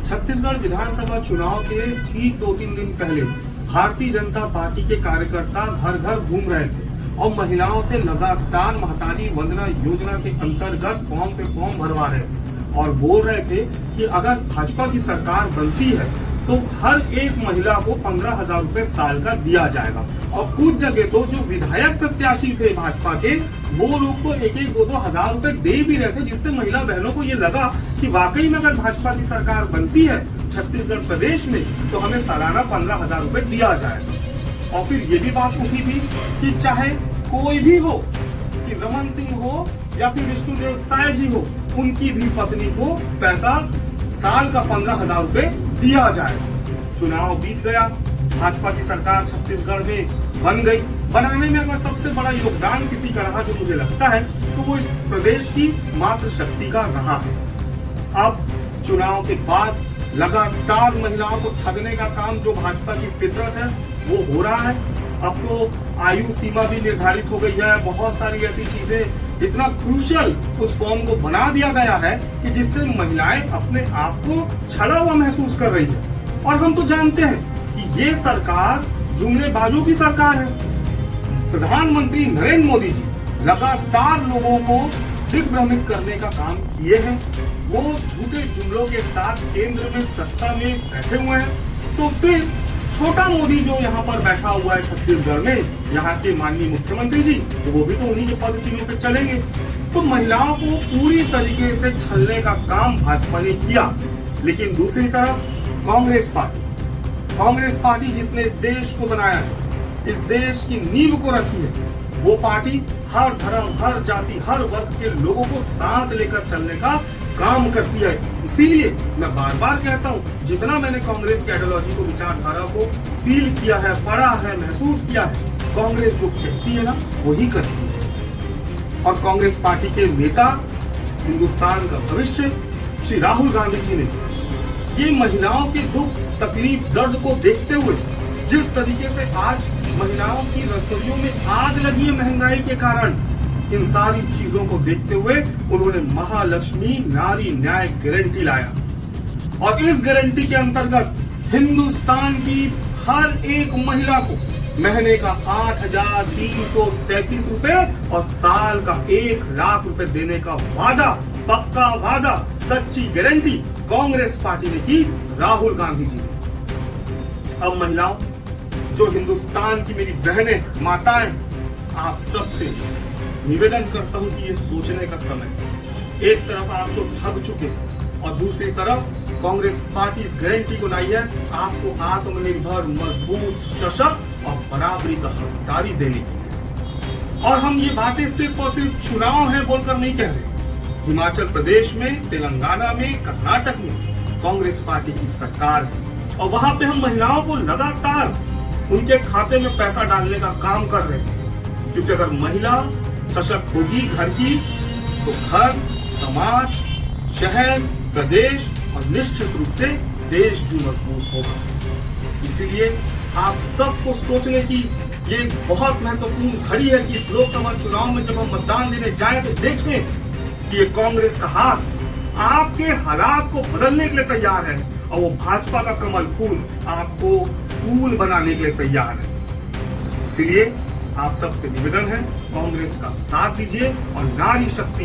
छत्तीसगढ़ विधानसभा चुनाव के ठीक 2-3 दिन पहले भारतीय जनता पार्टी के कार्यकर्ता घर घर घूम रहे थे और महिलाओं से लगातार महतारी वंदना योजना के अंतर्गत फॉर्म पे फॉर्म भरवा रहे थे और बोल रहे थे कि अगर भाजपा की सरकार बनती है तो हर एक महिला को 15,000 रुपए साल का दिया जाएगा। और कुछ जगह तो जो विधायक प्रत्याशी थे भाजपा के, वो लोग तो 1-1, 2-2 हजार रुपए दे भी रहे थे, जिससे महिला बहनों को ये लगा कि वाकई में अगर भाजपा की सरकार बनती है छत्तीसगढ़ प्रदेश में तो हमें सालाना 15,000 रुपए दिया जाएगा। और फिर ये भी बात उठी थी कि चाहे कोई भी हो, कि रमन सिंह हो या फिर विष्णुदेव साय जी हो, उनकी भी पत्नी को पैसा साल का 15,000 रुपए दिया जाए। चुनाव बीत गया, भाजपा की सरकार छत्तीसगढ़ में बन गई। बनाने में अगर सबसे बड़ा योगदान किसी का रहा, जो मुझे लगता है, तो वो इस प्रदेश की मातृ शक्ति का रहा है। अब चुनाव के बाद लगातार महिलाओं को ठगने का काम जो भाजपा की फितरत है वो हो रहा है। अब तो आयु सीमा भी निर्धारित हो गई है, बहुत सारी ऐसी चीजें, इतना क्रूशियल उस फॉर्म को बना दिया गया है कि जिससे महिलाएं अपने आप को छला हुआ महसूस कर रही है। और हम तो जानते हैं कि ये सरकार जुमलेबाजों की सरकार है। प्रधानमंत्री नरेंद्र मोदी जी लगातार लोगों को दिग्भ्रमित करने का काम किए हैं। वो झूठे जुमलों के साथ केंद्र में सत्ता में बैठे हुए हैं, तो फिर छोटा मोदी जो यहाँ पर बैठा हुआ है छत्तीसगढ़ में, यहाँ के माननीय मुख्यमंत्री जी, तो वो भी तो उन्हीं के पद चिन्हों पे चलेंगे। तो महिलाओं को पूरी तरीके से छलने का काम भाजपा ने किया। लेकिन दूसरी तरफ कांग्रेस पार्टी जिसने इस देश को बनाया है, इस देश की नींव को रखी है, वो पार्टी हर धर्म, हर जाति, हर वर्ग के लोगों को साथ लेकर चलने का काम करती है। इसीलिए मैं बार बार कहता हूँ, जितना मैंने कांग्रेस की आइडियोलॉजी को, विचारधारा को फील किया है, पढ़ा है, महसूस किया है, कांग्रेस जो कहती है ना वही करती है। और कांग्रेस पार्टी के नेता, हिंदुस्तान का भविष्य श्री राहुल गांधी जी ने ये महिलाओं के दुख, तकलीफ, दर्द को देखते हुए, जिस तरीके से आज महिलाओं की रसोइयों में आग लगी है महंगाई के कारण, इन सारी चीजों को देखते हुए उन्होंने महालक्ष्मी नारी न्याय गारंटी लाया। और इस गारंटी के अंतर्गत हिंदुस्तान की हर एक महिला को महीने का 8,333 रुपए और साल का 1 लाख रुपए देने का वादा, पक्का वादा, सच्ची गारंटी कांग्रेस पार्टी ने की, राहुल गांधी जी ने। अब महिलाओं, जो हिंदुस्तान की मेरी बहनें, माताएं, आप सबसे निवेदन करता हूं कि ये सोचने का समय, एक तरफ आप तो ठग चुके और दूसरी तरफ कांग्रेस पार्टी इस गारंटी को लाई है आपको आत्मनिर्भर, मजबूत, सशक्त और बराबरी का हकदारी देने की। और हम ये बातें सिर्फ और सिर्फ चुनाव है बोलकर नहीं कह रहे। हिमाचल प्रदेश में, तेलंगाना में, कर्नाटक में कांग्रेस पार्टी की सरकार है और वहां पे हम महिलाओं को लगातार उनके खाते में पैसा डालने का काम कर रहे हैं। क्योंकि अगर महिला सशक्त होगी घर की, तो घर, समाज, शहर, प्रदेश और निश्चित रूप से देश भी मजबूत होगा। इसीलिए आप सबको सोचने की ये बहुत महत्वपूर्ण घड़ी है कि इस लोकसभा चुनाव में जब हम मतदान देने जाएं तो देखें कि ये कांग्रेस का हाथ आपके हालात को बदलने के लिए तैयार है और वो भाजपा का कमल फूल आपको फूल बनाने के लिए तैयार है। इसलिए आप सबसे निवेदन है, कांग्रेस का साथ दीजिए और नारी शक्ति,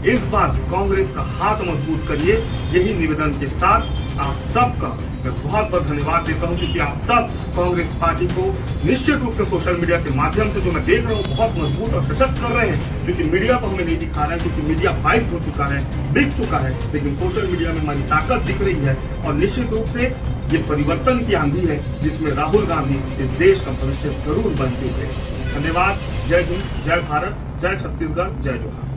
इस बार कांग्रेस का हाथ मजबूत करिए। यही निवेदन के साथ आप सबका मैं बहुत बहुत धन्यवाद देता हूं, क्योंकि आप सब कांग्रेस पार्टी को निश्चित रूप से सोशल मीडिया के माध्यम से, जो मैं देख रहा हूं, बहुत मजबूत और सशक्त कर रहे हैं। क्योंकि मीडिया तो हमें नहीं दिखा रहा है, क्योंकि मीडिया बाइस हो चुका है, बिक चुका है, लेकिन सोशल मीडिया में हमारी ताकत दिख रही है। और निश्चित रूप से ये परिवर्तन की आंधी है जिसमें राहुल गांधी इस देश का भविष्य जरूर बनते हैं। धन्यवाद। जय हिंद, जय भारत, जय छत्तीसगढ़, जय जोहार।